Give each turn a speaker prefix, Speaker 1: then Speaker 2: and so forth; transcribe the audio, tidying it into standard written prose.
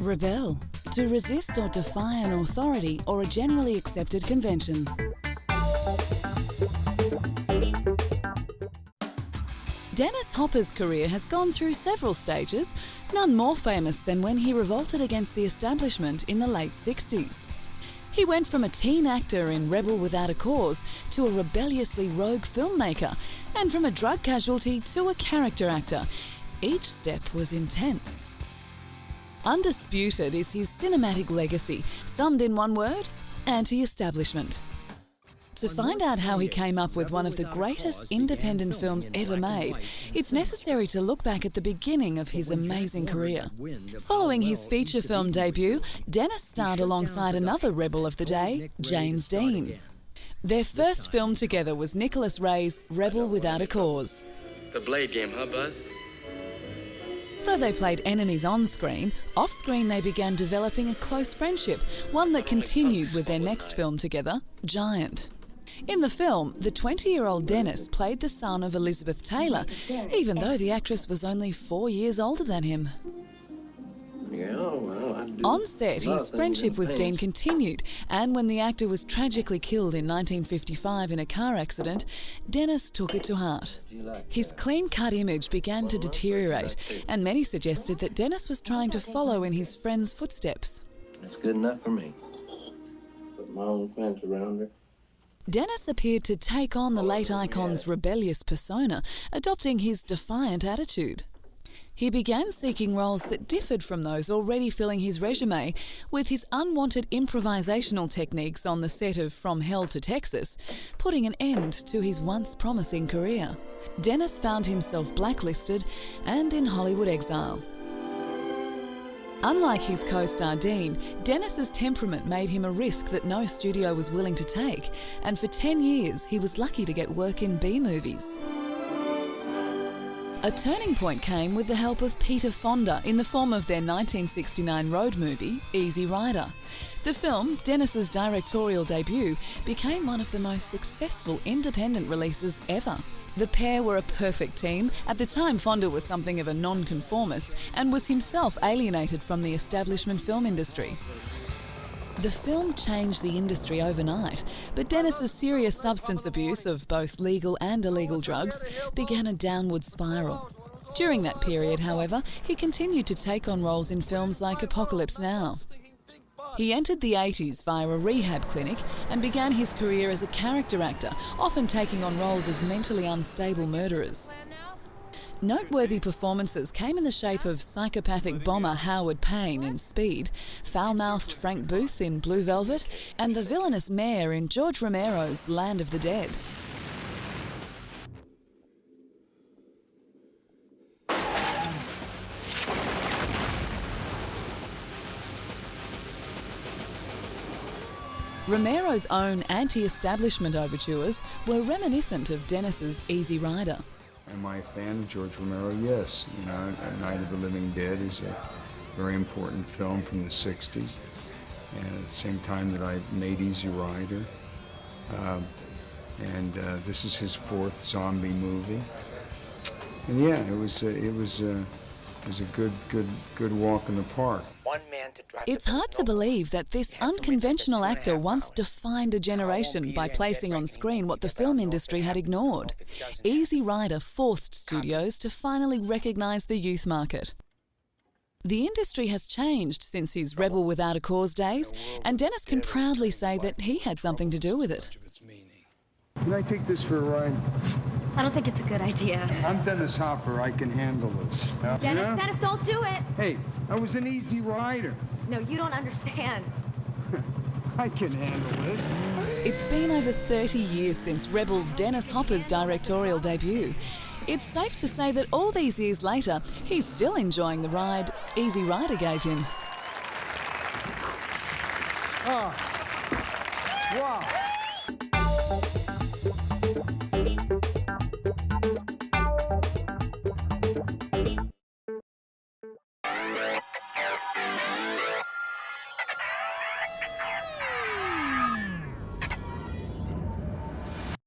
Speaker 1: Rebel. To resist or defy an authority or a generally accepted convention. Dennis Hopper's career has gone through several stages, none more famous than when he revolted against the establishment in the late 60s. He went from a teen actor in Rebel Without a Cause to a rebelliously rogue filmmaker, and from a drug casualty to a character actor. Each step was intense. Undisputed is his cinematic legacy, summed in one word: anti-establishment. To find out how he came up with one of the greatest independent films ever made, it's necessary to look back at the beginning of his amazing career. Following his feature film debut, Dennis starred alongside another rebel of the day, James Dean. Their first film together was Nicholas Ray's Rebel Without a Cause.
Speaker 2: The Blade game, huh, Buzz?
Speaker 1: Though they played enemies on screen, off-screen they began developing a close friendship, one that continued with their next film together, Giant. In the film, the 20-year-old Dennis played the son of Elizabeth Taylor, even though the actress was only 4 years older than him. On set, his friendship with Dean continued, and when the actor was tragically killed in 1955 in a car accident, Dennis took it to heart. His clean-cut image began to deteriorate, and many suggested that Dennis was trying to follow in his friend's footsteps.
Speaker 3: That's good enough for me. Put my own friends around her.
Speaker 1: Dennis appeared to take on the late icon's rebellious persona, adopting his defiant attitude. He began seeking roles that differed from those already filling his resume, with his unwanted improvisational techniques on the set of From Hell to Texas, putting an end to his once promising career. Dennis found himself blacklisted and in Hollywood exile. Unlike his co-star Dean, Dennis's temperament made him a risk that no studio was willing to take, and for 10 years he was lucky to get work in B-movies. A turning point came with the help of Peter Fonda in the form of their 1969 road movie, Easy Rider. The film, Dennis's directorial debut, became one of the most successful independent releases ever. The pair were a perfect team. At the time, Fonda was something of a nonconformist and was himself alienated from the establishment film industry. The film changed the industry overnight, but Dennis's serious substance abuse of both legal and illegal drugs began a downward spiral. During that period, however, he continued to take on roles in films like Apocalypse Now. He entered the 80s via a rehab clinic and began his career as a character actor, often taking on roles as mentally unstable murderers. Noteworthy performances came in the shape of psychopathic bomber Howard Payne in Speed, foul-mouthed Frank Booth in Blue Velvet, and the villainous mayor in George Romero's Land of the Dead. Romero's own anti-establishment overtures were reminiscent of Dennis's Easy Rider.
Speaker 4: Am I a fan of George Romero? Yes. You know, Night of the Living Dead is a very important film from the 60s. And at the same time that I made Easy Rider. This is his fourth zombie movie. And yeah, it was a good walk in the park.
Speaker 1: It's hard to believe that this unconventional actor once defined a generation by placing on screen what the film industry had ignored. Easy Rider forced studios to finally recognise the youth market. The industry has changed since his Rebel Without a Cause days, and Dennis can proudly say that he had something to do with it.
Speaker 4: Can I take this for a ride?
Speaker 5: I don't think it's a good idea.
Speaker 4: I'm Dennis Hopper. I can handle this.
Speaker 5: Dennis, don't do it!
Speaker 4: Hey, I was an Easy Rider.
Speaker 5: No, you don't understand.
Speaker 4: I can handle this.
Speaker 1: It's been over 30 years since Rebel Dennis Hopper's directorial debut. It's safe to say that all these years later, he's still enjoying the ride Easy Rider gave him.
Speaker 4: Oh, wow.